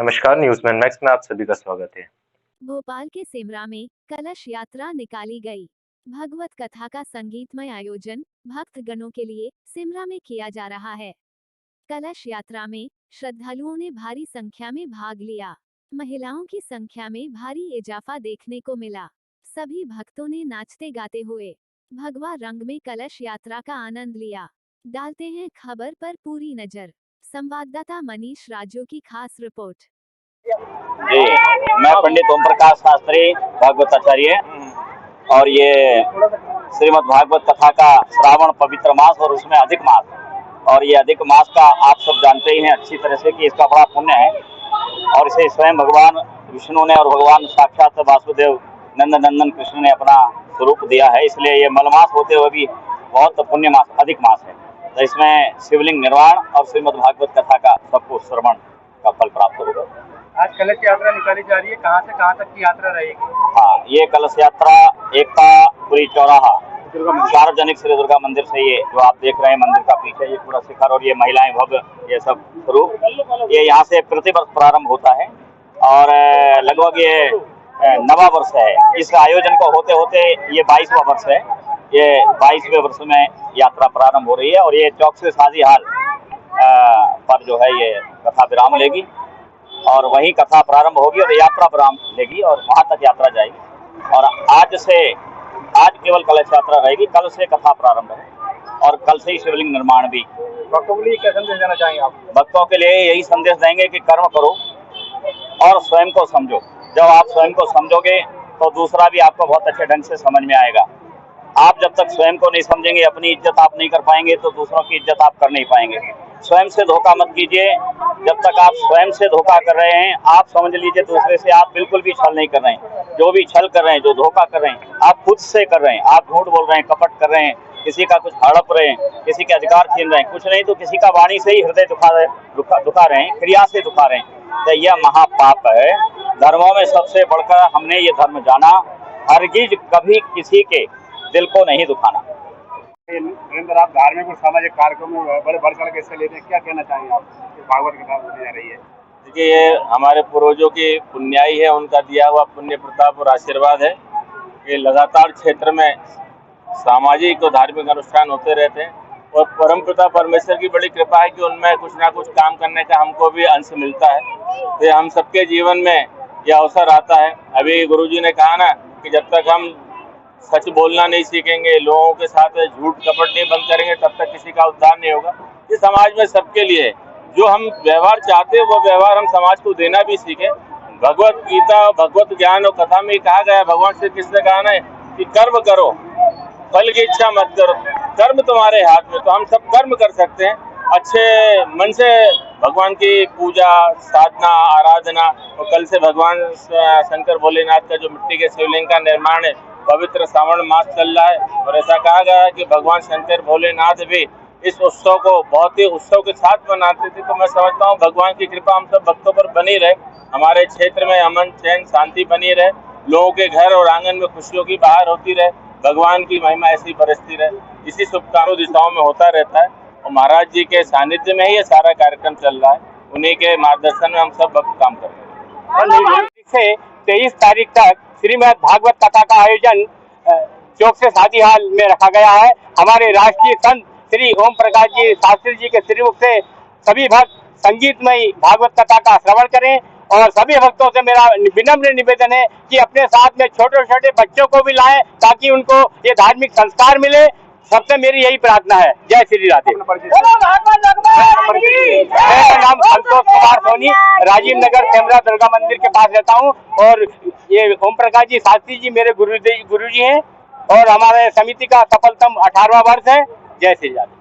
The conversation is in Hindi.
नमस्कार, न्यूज़मैन मैक्स में आप सभी का स्वागत है। भोपाल के सिमरा में कलश यात्रा निकाली गई। भगवत कथा का संगीतमय आयोजन भक्तगणों के लिए सिमरा में किया जा रहा है। कलश यात्रा में श्रद्धालुओं ने भारी संख्या में भाग लिया। महिलाओं की संख्या में भारी इजाफा देखने को मिला। सभी भक्तों ने नाचते गाते हुए भगवा रंग में कलश यात्रा का आनंद लिया। डालते हैं खबर पर पूरी नजर। संवाददाता मनीष राजू की खास रिपोर्ट। जी, मैं पंडित ओम प्रकाश शास्त्री भागवताचार्य और ये श्रीमद् भागवत कथा का श्रावण पवित्र मास और उसमें अधिक मास और ये अधिक मास का आप सब जानते ही हैं अच्छी तरह से कि इसका बड़ा पुण्य है और इसे स्वयं भगवान विष्णु ने और भगवान साक्षात वासुदेव नंदन कृष्ण ने अपना स्वरूप दिया है, इसलिए ये मलमास होते हुए भी बहुत पुण्य मास अधिक मास है। तो इसमें शिवलिंग निर्माण और श्रीमद् भागवत कथा का सबको श्रवण का फल प्राप्त होगा। आज कलश यात्रा निकाली जा रही है, कहाँ से कहाँ तक की यात्रा रहेगी? हाँ, ये कलश यात्रा एकतापुरी चौराहा सार्वजनिक श्री दुर्गा मंदिर से, ये जो आप देख रहे हैं मंदिर का पीछे ये पूरा शिखर और ये महिलाएं भव्य ये सब स्वरूप ये यहाँ से प्रतिवर्ष प्रारंभ होता है और लगभग ये नवा वर्ष है। इस आयोजन को होते होते ये 22वां वर्ष है। ये 22वें वर्ष में यात्रा प्रारंभ हो रही है और ये चौक से शादी हाल पर जो है ये कथा विराम लेगी और वहीं कथा प्रारंभ होगी और यात्रा विराम लेगी और वहां तक यात्रा जाएगी। और आज केवल कलश यात्रा रहेगी, कल से कथा प्रारंभ है और कल से ही शिवलिंग निर्माण भी। भक्तों के लिए क्या संदेश देना चाहेंगे आप? भक्तों के लिए यही संदेश देंगे कि कर्म करो और स्वयं को समझो। जब आप स्वयं को समझोगे तो दूसरा भी आपको बहुत अच्छे ढंग से समझ में आएगा। आप जब तक स्वयं को नहीं समझेंगे, अपनी इज्जत आप नहीं कर पाएंगे तो दूसरों की इज्जत आप कर नहीं पाएंगे। स्वयं से धोखा मत कीजिए। जब तक आप स्वयं से धोखा कर रहे हैं, आप समझ लीजिए दूसरे से आप बिल्कुल भी छल नहीं कर रहे हैं। जो भी छल कर रहे हैं, जो धोखा कर रहे हैं, आप खुद से कर रहे हैं। आप झूठ बोल रहे हैं, कपट कर रहे हैं, किसी का कुछ हड़प रहे हैं, किसी के अधिकार छीन रहे हैं, कुछ नहीं तो किसी का वाणी से ही हृदय दुखा रहे हैं, क्रिया से दुखा रहे हैं। तो यह महापाप है। धर्मों में सबसे बढ़कर हमने ये धर्म जाना, हरगिज कभी किसी के दिल को नहीं दुखाना। निरंतर आप धार्मिक और सामाजिक कार्यक्रम में बड़े बढ़ चढ़ के हिस्सा लेते हैं, क्या कहना चाहेंगे आप? भागवत कथा होने जा रही है। देखिए, ये हमारे पूर्वजों की पुण्याई है, उनका दिया हुआ पुण्य प्रताप और आशीर्वाद है कि लगातार क्षेत्र में सामाजिक और धार्मिक अनुष्ठान होते रहते हैं और परमपिता परमेश्वर की बड़ी कृपा है कि उनमें कुछ ना कुछ काम करने का हमको भी अंश मिलता है। तो हम सबके जीवन में यह अवसर आता है। अभी गुरुजी ने कहा ना कि जब तक हम सच बोलना नहीं सीखेंगे, लोगों के साथ झूठ कपट नहीं बंद करेंगे, तब तक किसी का उद्धार नहीं होगा। ये समाज में सबके लिए जो हम व्यवहार चाहते हैं वो व्यवहार हम समाज को देना भी सीखें। भगवत गीता, भगवत ज्ञान और कथा में कहा गया, भगवान श्री कृष्ण ने कहा ना कि कर्म करो, फल की इच्छा मत करो, कर्म तुम्हारे हाथ में। तो हम सब कर्म कर सकते हैं अच्छे मन से, भगवान की पूजा, साधना, आराधना। और कल से भगवान शंकर भोलेनाथ का जो मिट्टी के शिवलिंग का निर्माण है, पवित्र श्रावण मास चल रहा है और ऐसा कहा गया है कि भगवान शंकर भोलेनाथ भी इस उत्सव को बहुत ही उत्सव के साथ मनाते थे। तो मैं समझता हूँ भगवान की कृपा हम सब भक्तों पर बनी रहे, हमारे क्षेत्र में अमन चैन शांति बनी रहे, लोगों के घर और आंगन में खुशियों की बहार होती रहे, भगवान की महिमा ऐसी बरसती रहे। इसी शुभकामनाओं दिशाओं में होता रहता है और महाराज जी के सानिध्य में ही ये सारा कार्यक्रम चल रहा है। उन्हीं के मार्गदर्शन में हम सब भक्त काम कर रहे हैं। से 23 तारीख तक श्रीमद् भागवत कथा का आयोजन चौक से शादी हाल में रखा गया है। हमारे राष्ट्रीय संत श्री ओम प्रकाश जी शास्त्री जी के श्रीमुख से सभी भक्त संगीतमयी भागवत कथा का श्रवण करें और सभी भक्तों से मेरा विनम्र निवेदन है कि अपने साथ में छोटे छोटे बच्चों को भी लाएं ताकि उनको ये धार्मिक संस्कार मिले। सबसे मेरी यही प्रार्थना है। जय श्री राधे। मेरा नाम संतोष कुमार सोनी, राजीव नगर सेमरा दुर्गा मंदिर के पास रहता हूँ और ये ओम प्रकाश जी शास्त्री जी मेरे गुरु जी हैं और हमारे समिति का सफलतम 18वां वर्ष है। जय श्री राधे।